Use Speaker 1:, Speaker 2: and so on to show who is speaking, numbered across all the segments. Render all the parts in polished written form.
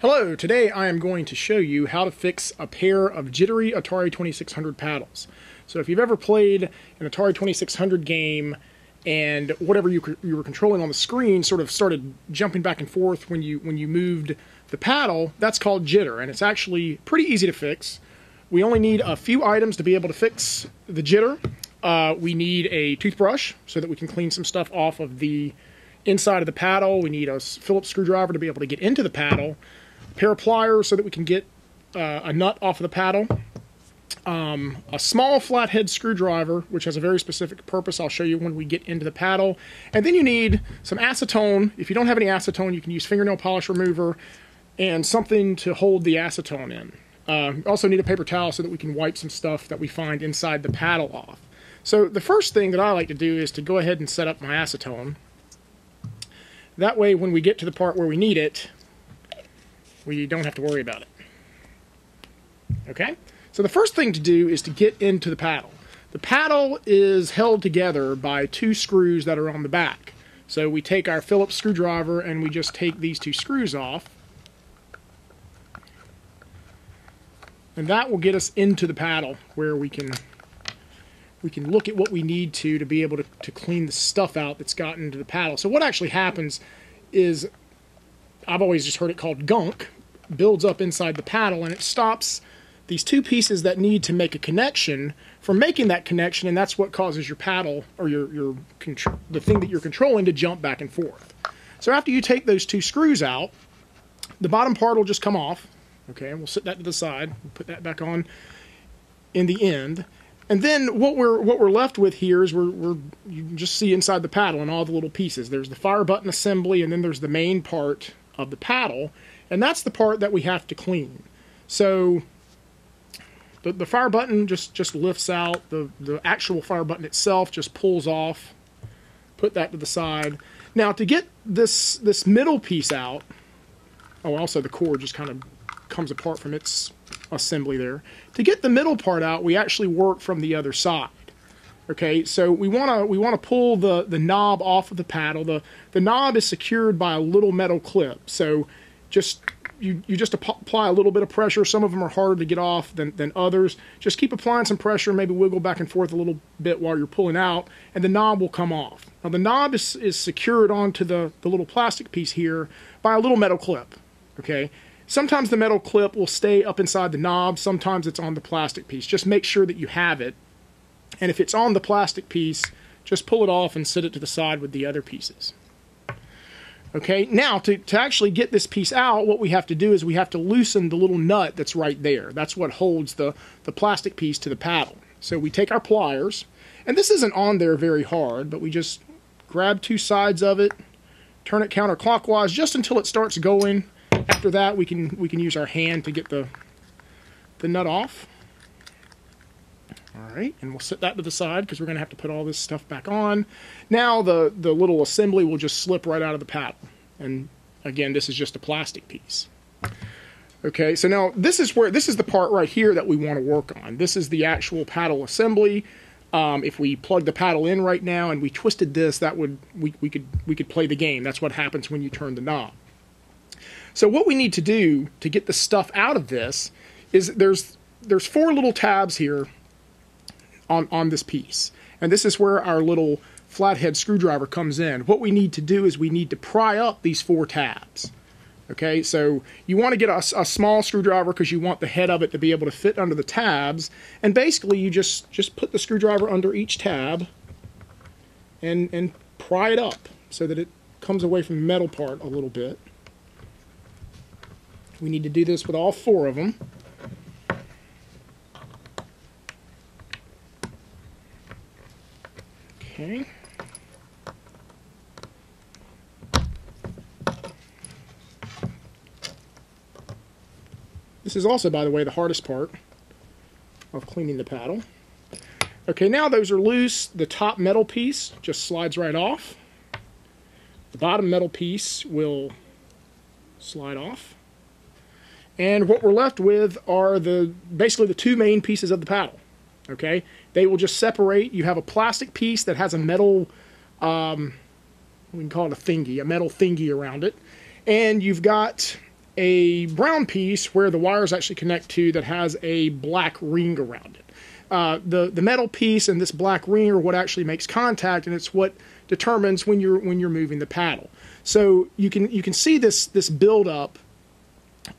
Speaker 1: Hello, today I am going to show you how to fix a pair of Jittery Atari 2600 paddles. So if you've ever played an Atari 2600 game and whatever you were controlling on the screen sort of started jumping back and forth when you moved the paddle, that's called jitter, and it's actually pretty easy to fix. We only need a few items to be able to fix the jitter. We need a toothbrush so that we can clean some stuff off of the inside of the paddle. We need a Phillips screwdriver to be able to get into the paddle. Pair of pliers so that we can get a nut off of the paddle, a small flathead screwdriver, which has a very specific purpose I'll show you when we get into the paddle, and then you need some acetone. If you don't have any acetone, you can use fingernail polish remover and something to hold the acetone in. Also need a paper towel so that we can wipe some stuff that we find inside the paddle off. So the first thing that I like to do is to go ahead and set up my acetone. That way when we get to the part where we need it, we don't have to worry about it. Okay? So the first thing to do is to get into the paddle. The paddle is held together by two screws that are on the back. So we take our Phillips screwdriver and we just take these two screws off. And that will get us into the paddle where we can look at what we need to be able to clean the stuff out that's gotten into the paddle. So what actually happens is, I've always just heard it called gunk, builds up inside the paddle, and it stops these two pieces that need to make a connection from making that connection, and that's what causes your paddle, or the thing that you're controlling, to jump back and forth. So after you take those two screws out, the bottom part will just come off. Okay, we'll set that to the side, we'll put that back on in the end. And then what we're left with here is you can just see inside the paddle and all the little pieces. There's the fire button assembly, and then there's the main part of the paddle, and that's the part that we have to clean. So the fire button just lifts out. The actual fire button itself just pulls off. Put that to the side. Now to get this middle piece out, also the cord just kind of comes apart from its assembly there. To get the middle part out, we actually work from the other side. Okay, so we want to pull the knob off of the paddle. The knob is secured by a little metal clip. So you just apply a little bit of pressure. Some of them are harder to get off than others. Just keep applying some pressure, maybe wiggle back and forth a little bit while you're pulling out, and the knob will come off. Now the knob is secured onto the little plastic piece here by a little metal clip. Okay. Sometimes the metal clip will stay up inside the knob. Sometimes it's on the plastic piece. Just make sure that you have it. And if it's on the plastic piece, just pull it off and set it to the side with the other pieces. Okay, now to actually get this piece out, what we have to do is we have to loosen the little nut that's right there. That's what holds the plastic piece to the paddle. So we take our pliers, and this isn't on there very hard, but we just grab two sides of it, turn it counterclockwise just until it starts going. After that, we can use our hand to get the nut off. All right, and we'll set that to the side because we're going to have to put all this stuff back on. Now the little assembly will just slip right out of the paddle. And again, this is just a plastic piece. Okay, so now this is the part right here that we want to work on. This is the actual paddle assembly. If we plug the paddle in right now and we twisted this, we could play the game. That's what happens when you turn the knob. So what we need to do to get the stuff out of this is there's four little tabs here on this piece. And this is where our little flathead screwdriver comes in. What we need to do is we need to pry up these four tabs. Okay, so you want to get a small screwdriver because you want the head of it to be able to fit under the tabs. And basically you just put the screwdriver under each tab and pry it up so that it comes away from the metal part a little bit. We need to do this with all four of them. Okay. This is also, by the way, the hardest part of cleaning the paddle. Okay, now those are loose. The top metal piece just slides right off. The bottom metal piece will slide off. And what we're left with are basically the two main pieces of the paddle. Okay, they will just separate. You have a plastic piece that has a metal, we can call it a metal thingy around it. And you've got a brown piece where the wires actually connect to that has a black ring around it. The metal piece and this black ring are what actually makes contact, and it's what determines when you're moving the paddle. So you can see this buildup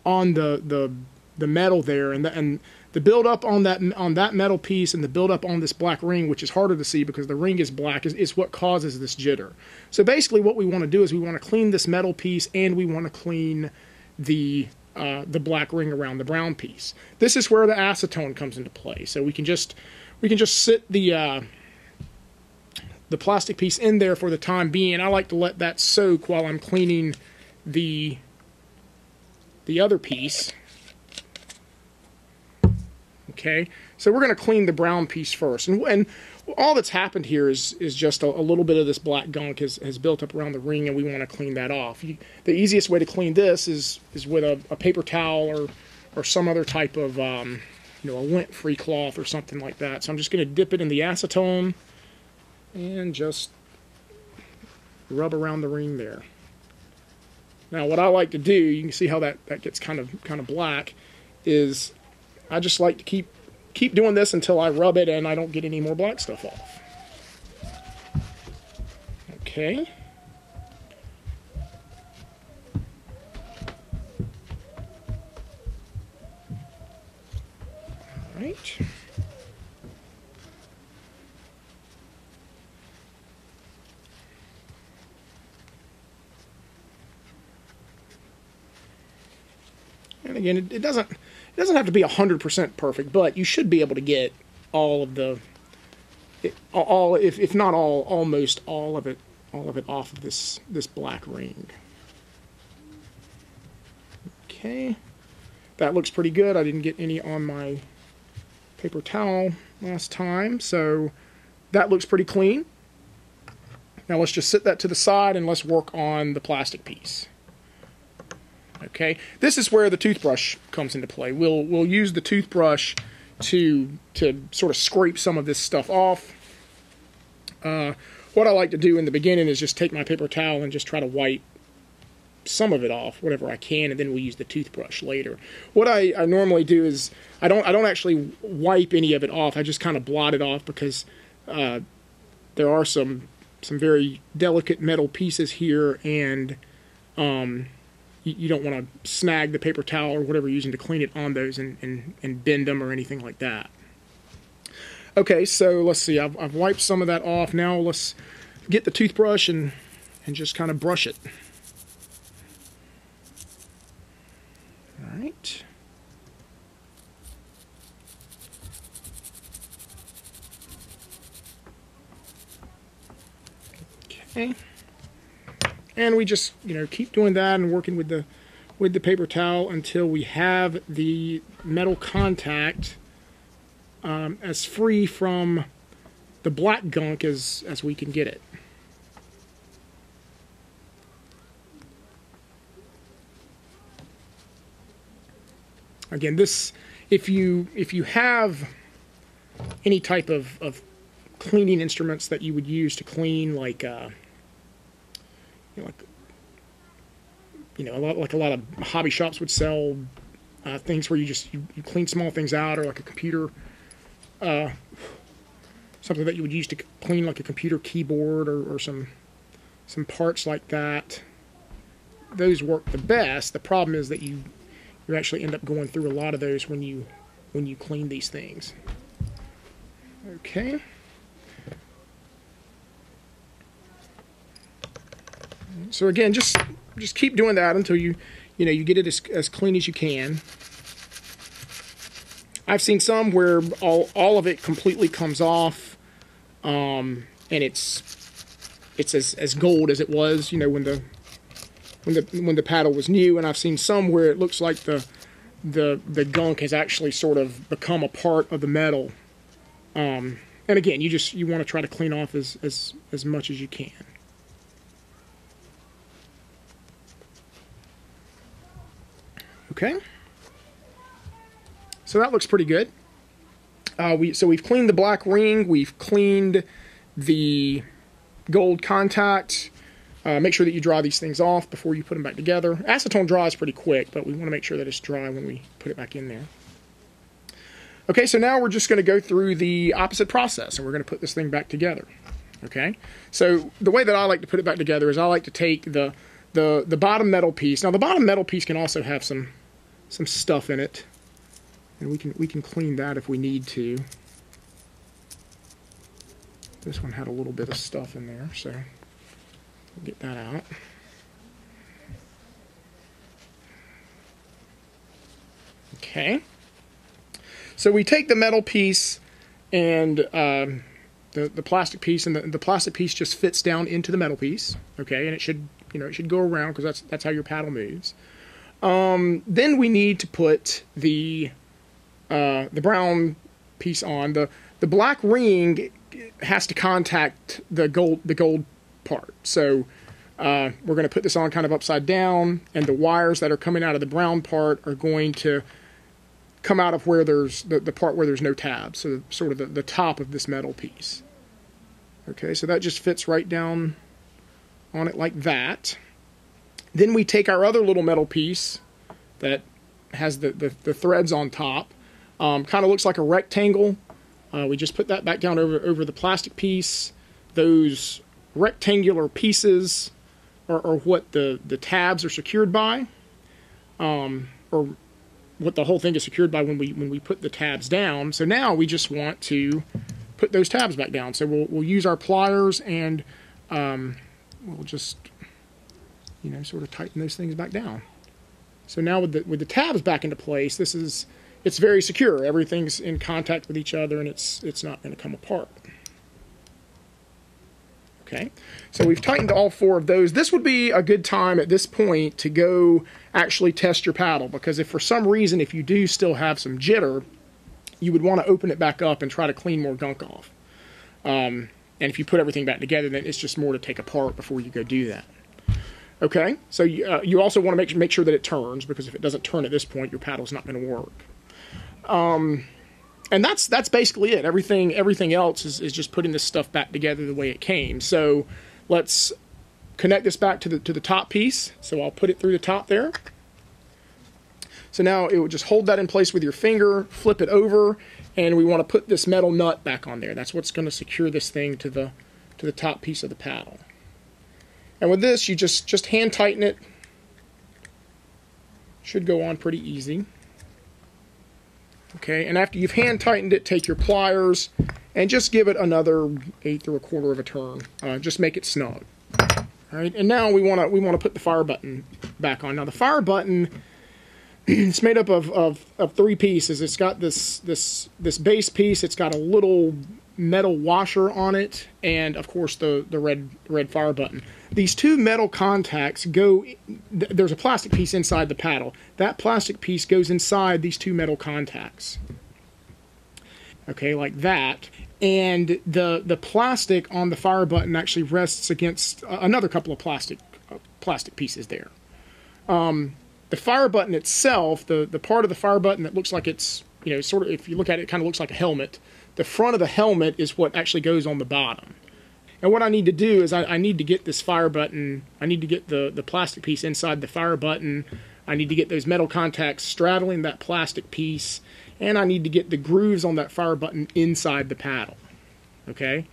Speaker 1: on the metal there, and the buildup on that metal piece and the buildup on this black ring, which is harder to see because the ring is black, is what causes this jitter. So basically, what we want to do is we want to clean this metal piece and we want to clean the black ring around the brown piece. This is where the acetone comes into play. So we can just sit the plastic piece in there for the time being. I like to let that soak while I'm cleaning the other piece. Okay, so we're going to clean the brown piece first, and all that's happened here is just a little bit of this black gunk has built up around the ring, and we want to clean that off. The easiest way to clean this is with a paper towel or some other type of a lint-free cloth or something like that. So I'm just going to dip it in the acetone and just rub around the ring there. Now, what I like to do, you can see how that gets kind of black, is I just like to keep doing this until I rub it and I don't get any more black stuff off. Okay. All right. And again, it doesn't have to be 100% perfect, but you should be able to get all of if not all, almost all of it off of this black ring. Okay, that looks pretty good. I didn't get any on my paper towel last time, so that looks pretty clean. Now let's just set that to the side and let's work on the plastic piece. Okay, this is where the toothbrush comes into play. We'll use the toothbrush to sort of scrape some of this stuff off. What I like to do in the beginning is just take my paper towel and just try to wipe some of it off, whatever I can, and then we'll use the toothbrush later. What I normally do is I don't actually wipe any of it off. I just kind of blot it off because there are some very delicate metal pieces here, and you don't want to snag the paper towel or whatever you're using to clean it on those and bend them or anything like that. Okay, so let's see. I've wiped some of that off. Now let's get the toothbrush and just kind of brush it. All right. Okay. And we just, keep doing that and working with the paper towel until we have the metal contact as free from the black gunk as we can get it. Again, this, if you have any type of cleaning instruments that you would use to clean, like a lot of hobby shops would sell things where you clean small things out, or like a computer, something that you would use to clean like a computer keyboard or some parts like that. Those work the best. The problem is that you actually end up going through a lot of those when you clean these things. Okay. So again, just keep doing that until you get it as clean as you can. I've seen some where all of it completely comes off, and it's as gold as it was, when the paddle was new. And I've seen some where it looks like the gunk has actually sort of become a part of the metal. And again, you want to try to clean off as much as you can. Okay, so that looks pretty good. We've cleaned the black ring, we've cleaned the gold contact, Make sure that you dry these things off before you put them back together. Acetone dries pretty quick, but we want to make sure that it's dry when we put it back in there. Okay, so now we're just going to go through the opposite process, and we're going to put this thing back together. Okay, so the way that I like to put it back together is I like to take the bottom metal piece. Now the bottom metal piece can also have some stuff in it, and we can clean that if we need to. This one had a little bit of stuff in there, so we'll get that out. Okay. So we take the metal piece and the plastic piece, and the plastic piece just fits down into the metal piece. Okay, and it should go around because that's how your paddle moves. Then we need to put the brown piece on. The black ring has to contact the gold part. So we're going to put this on kind of upside down, and the wires that are coming out of the brown part are going to come out of where there's the part where there's no tabs, so sort of the top of this metal piece. Okay, so that just fits right down on it like that. Then we take our other little metal piece that has the threads on top. Kind of looks like a rectangle. We just put that back down over the plastic piece. Those rectangular pieces are what the tabs are secured by, or what the whole thing is secured by when we put the tabs down. So now we just want to put those tabs back down. So we'll use our pliers and we'll just sort of tighten those things back down. So now with the tabs back into place, it's very secure. Everything's in contact with each other, and it's not going to come apart. Okay, so we've tightened all four of those. This would be a good time at this point to go actually test your paddle, because if for some reason, if you do still have some jitter, you would want to open it back up and try to clean more gunk off. And if you put everything back together, then it's just more to take apart before you go do that. Okay, so you also want to make sure that it turns, because if it doesn't turn at this point, your paddle's not going to work. And that's basically it. Everything else is just putting this stuff back together the way it came. So let's connect this back to the top piece. So I'll put it through the top there. So now it would just hold that in place with your finger, flip it over, and we want to put this metal nut back on there. That's what's going to secure this thing to the top piece of the paddle. And with this, you just hand tighten it. Should go on pretty easy. Okay, and after you've hand tightened it, take your pliers and just give it another 1/8 or 1/4 of a turn. Just make it snug. All right, and now we want to put the fire button back on. Now the fire button, it's made up of 3 pieces. It's got this base piece. It's got a little metal washer on it, and of course the red fire button. These 2 metal contacts go. There's a plastic piece inside the paddle. That plastic piece goes inside these 2 metal contacts. Okay, like that. And the plastic on the fire button actually rests against another couple of plastic pieces there. The fire button itself, the part of the fire button that looks like it's, sort of, if you look at it, it kind of looks like a helmet. The front of the helmet is what actually goes on the bottom. And what I need to do is I need to get this fire button, I need to get the plastic piece inside the fire button, I need to get those metal contacts straddling that plastic piece, and I need to get the grooves on that fire button inside the paddle. Okay?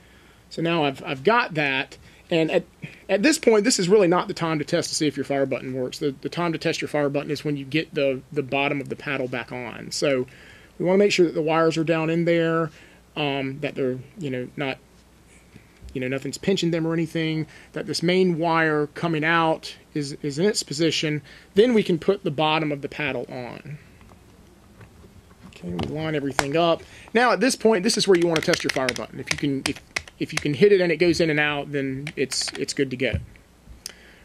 Speaker 1: So now I've got that, and at this point, this is really not the time to test to see if your fire button works. The time to test your fire button is when you get the bottom of the paddle back on. So we want to make sure that the wires are down in there, that they're, not, nothing's pinching them or anything, that this main wire coming out is in its position. Then we can put the bottom of the paddle on. Okay, we line everything up. Now at this point, this is where you want to test your fire button. If you can hit it and it goes in and out, then it's good to go.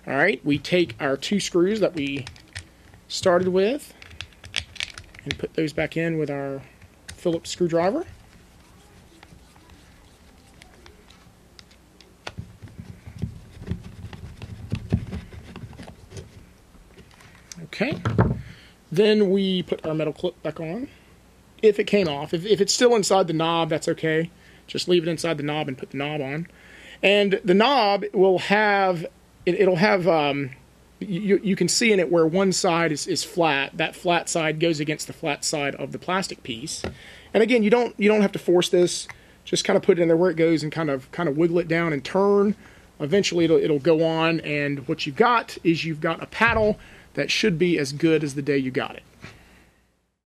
Speaker 1: All right, we take our 2 screws that we started with and put those back in with our Phillips screwdriver. Okay, then we put our metal clip back on, if it came off. If it's still inside the knob, that's okay. Just leave it inside the knob and put the knob on. And the knob will have it'll have you can see in it where one side is flat. That flat side goes against the flat side of the plastic piece. And again, you don't have to force this. Just kind of put it in there where it goes and kind of wiggle it down and turn. Eventually it'll go on, and what you've got is you've got a paddle that should be as good as the day you got it.